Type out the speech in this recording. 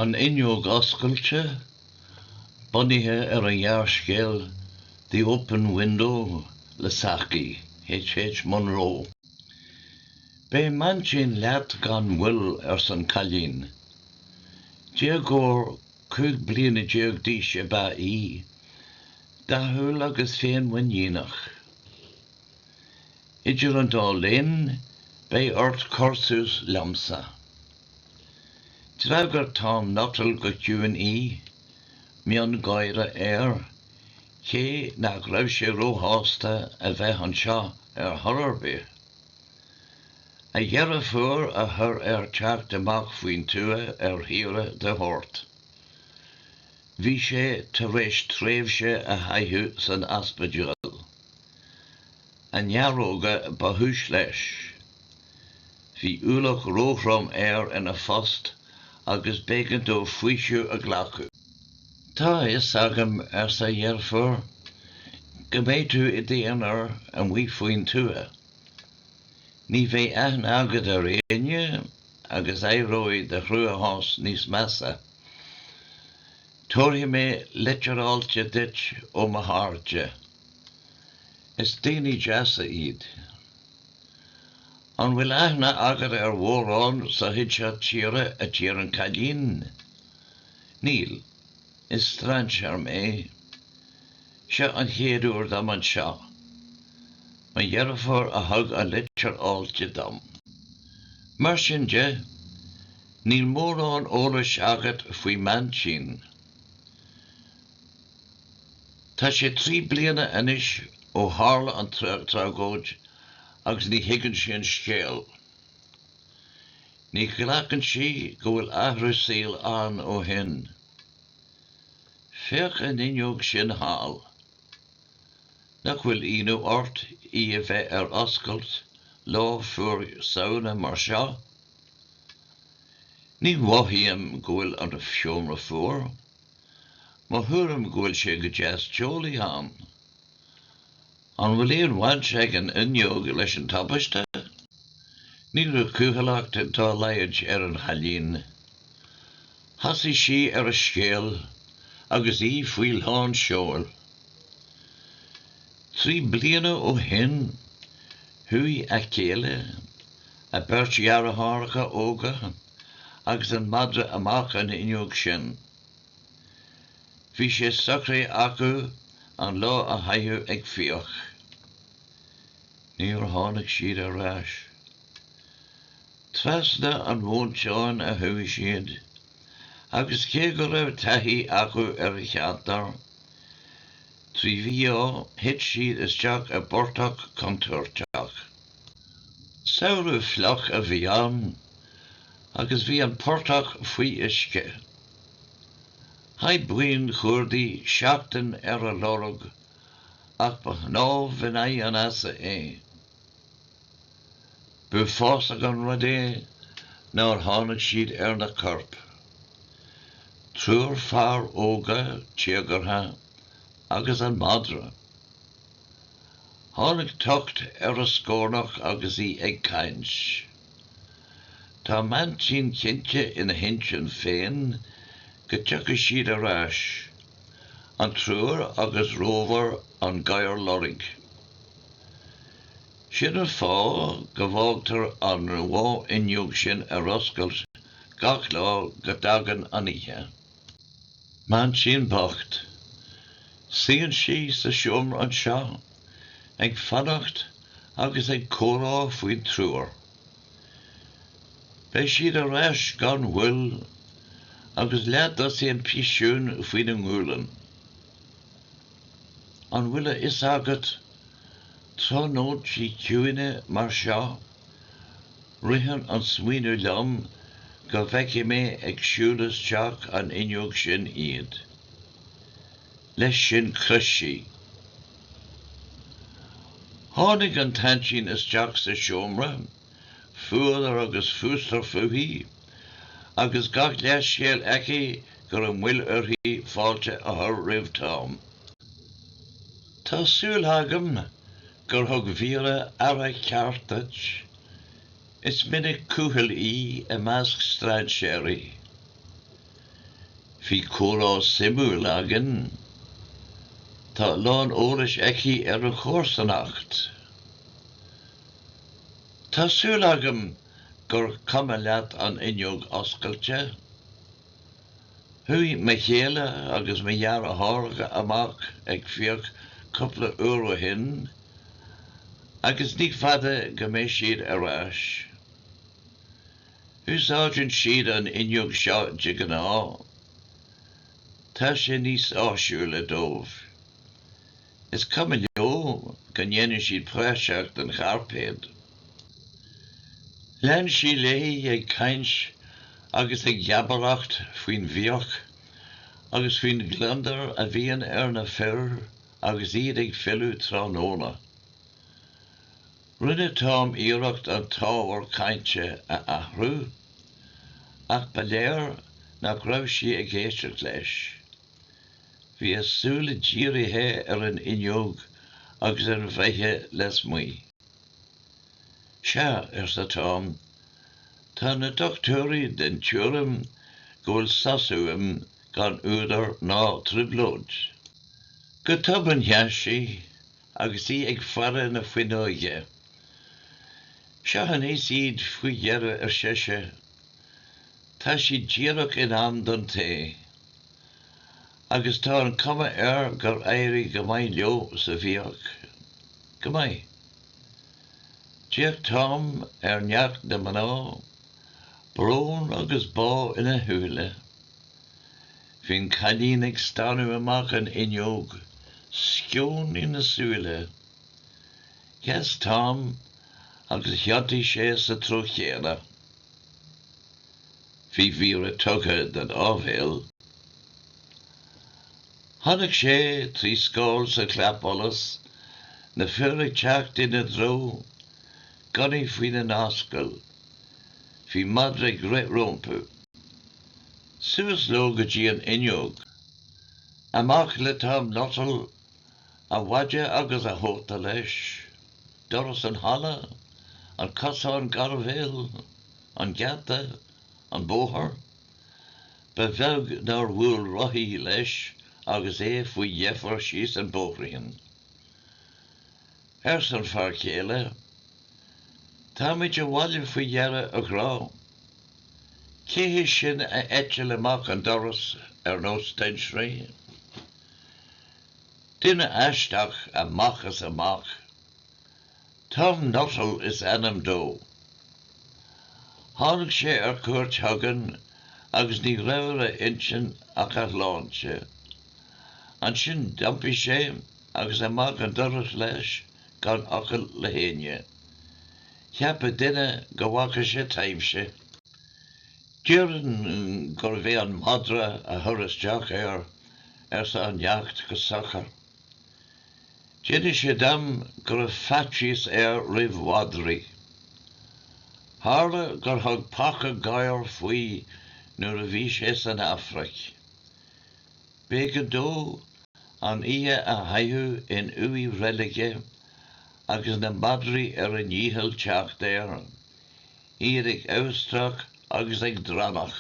An inniuog oscailte, bunithe ar a ghearrscéal, The Open Window, Lasaki, H. Munro. Bei manchin leat gan will ar san callín. Diagor cúig bliana diag díos a ba í, dahul agus féin winínach. Idir an dá linn, bei ort corsus lamsa. Dragar tám notal go dúin í, mian gaire ché nach raibh sé róhásta a bheith an seo ar thorarbí. A dhearra fuair a thur ar teach amach faoin tua ar híre de hort. Bhí sé tar éis tréimhse a haithú san aspadúil. A nearóga ba thuis leis. Bhí úlach róchrom ina fost agus bégan dó fuisiú a ghlacu. Tá is agam ar sa dhearfur, go méid tú I déanaar an bhí faoin tua. Ní bheith aithne agad ar réine agus éróid de chruúthás níos measa. Tóirthe mé litteráilte dit ó mo háirte. Is daoine deasa iad. An bhfuil aithne agad ar mhórán sa huidige tíre a tír an callín. Níl, is strange ar mé. Se an chéadúr dam an seo. Ma dhearfar a thug a litteráilte dam. Mar sin de, níl mórán óras agat faoi manchin. Tá sé 3 bliana inis ó tharla an trágóid agus ní higann sé an scéal. Ní ghlacann sí go bhfuil athru síl an ó hin. Féach an inniuog sin hall. Nach bhfuil inú ort I a bheith ar oscailt lá fuair saona mar seo. Ní mhaithíam go bhfuil an a fiomra fuair, má thuairm go bhfuil sé go deas teolaí an. An bhfuil éon bhaint ag an inniuog leis an tabaiste, níl a cúthalacht tá leiad ar an chalín. Hasí sí ar a scéal, agus I faoil hán seoil. 3 bliana ó hin, hui a céile, a beirt dhearrtharcha óga, agus an madra amach an inniuog sin. Bhí sé sacré acu an lá a haithú ag fioch. Níor tháinig siad a rás. Trasna an bhónseáin a thuí siad, agus cé go raibh taithí acu ar a cheantar, trí bhí hit siad isteach a bortach contúirteach. Saoirú fleach a bhí an, agus bhí an portach faoi isce. Haid buin chuirdaí seachtain ar a lorg, ach ba námh in an asa é. Bu fós ag an rud nar tháinig siad ar na corp. Trúr fearr óga tíogartha agus an madra. Tháinig tucht ar a scórnach agus I ag cains. Tá manchin cinnte ina hintin féin go teacha siad a rás, an trúr agus rómhar an gaiir lorig. Sin a fá go bhfágtar an bhá inniuog sin a oscailt gach lá go dagan an ihe. Manchin bocht. Síonn sí sa seomra an seo, ag fannacht agus ag córá faoin trúr. Bei siad a rás gan bhfuil, agus leat as an píisiún faoin an ngúlan. An bhuile is agat, tá nóid sí ciúine mar seo, rihan an smaoinú lam go bheice mé ag siúlas teach an inniuog sin iad. Leis sin chrisí. Tháinig an tansín isteach sa seomra, fuadar agus fústar fuhí, agus gach leis scéal eici gur an bhfuil orthaí fáilte a thur roimh tám. Tá súil agam gur thug víre ara ceartat, is minic cúthal I a measc straid séirí. Bhí córá simú legan, tá lán óris eici ar an chórsanacht. Tásúil agam gur cuma leat an inneog oscailte, hui me chéile agus me jaar a hárga amach ag fioch coppla euro hin, agus ní fada go mé siad arás. Úsáidjin siad an inneog seo jigan á, tá sé níos áisiúla dómh. Is cuma leo go nhéanann siad préiseacht an charpéad. Lean sí léi ag caint agus ag jabaracht faoin bhíoch, agus faoin glandar a bhíon ar na fear agus iad ag fillú tránóna. Rinne tám íireacht an táhar cainte a athrú, ach ba léir nach raibh sí ag éisteart leis. Bhí a súla dírithe ar an inneog agus ar bheithe les muoi. Se ar sa tám, tá na doctóirí den tuairim ggóil sasúim gan údar ná triblóid. Go tubann sheasaí agus í ag fara na fuinneoige. Seachan is iad faoi dhearra ar seise, tá si díreach in am don té. Agus tá an cuma gur éirí go mbeidh leo sa bhíoch. Go mbeidh. Díoch tám ar neart na mná, brón agus bá ina thuúile. Bhín cailín ag stanú amach an inneog, sciún ina súile. Yes, tám, agus thiantí sé sa trochéile. Bhí víre tugtha den ábhéil. Tháinig sé trí scáil sa cleapolas, na fearraigh teacht ina dro, gunnaí faoin an ascail. Bhí madra gréit rompu. Suas lo go dtí an inneog. Amach le tám notal, a bhaide agus a thóta leis, doras an hala, an cosán garbhéil, an gceata, an bóthar, ba bheag nar bhfuil rothaí leis agus faoi dheifar síos an bóthraíonn. Ar san fear chéile, tá muid a bhaile faoi dhearra a grá. Céhé sin a eitiil amach an doras ar nós Stensray. Duine aisteach amachchas amach. Tom notal is anam dó. Tháinig sé ar cuairt thugan agus ní raibh a intin ach a láinte. An sin dampi sé agus amach an doras leis gan acail le héine. Cheappa duine go bhacha sé taimse. Dúireann gur bheith an madra a thuras deach ar sa an neacht go sachar. Déine sé dam gur a fatíos ar roimh wadraí. Tharla gur thug pacha gaiar faoi nuair a bhí sé san Afraic. Bégan dó an ihe a haithú in uí reilige agus na madraí ar an níhil teacht éireann. Iad ag austrach agus ag dranach.